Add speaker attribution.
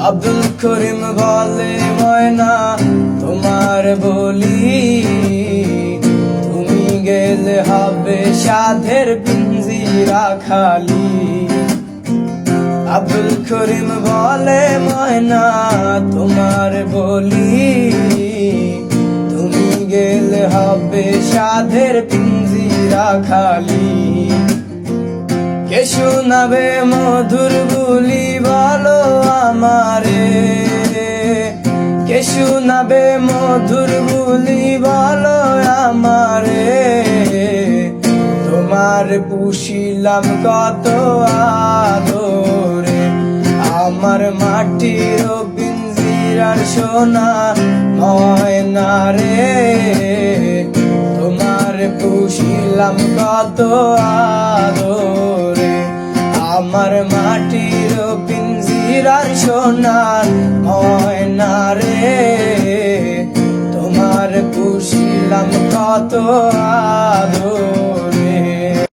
Speaker 1: আব্দুল করিম বলে ময়না তোমার বলি, তুমি গেলে হবে সাধের পিঞ্জিরা খালি। আব্দুল করিম বলে ময়না তোমার বলি, তুমি গেলে হবে সাধের পিঞ্জিরা খালি। কে শোনাবে মধুর বুলি বলো আমারে, কে শোনাবে মধুর বুলি বলো আমারে। তোমার পুষিলাম কত আদরে, আমার মাটির পিঞ্জিরার সোনা ময়না রে। তোমার পুষিলাম কত আদরে, আমার মাটির পিঞ্জিরার সোনার ময়না রে। তোমার পুষিলাম কত আদরে।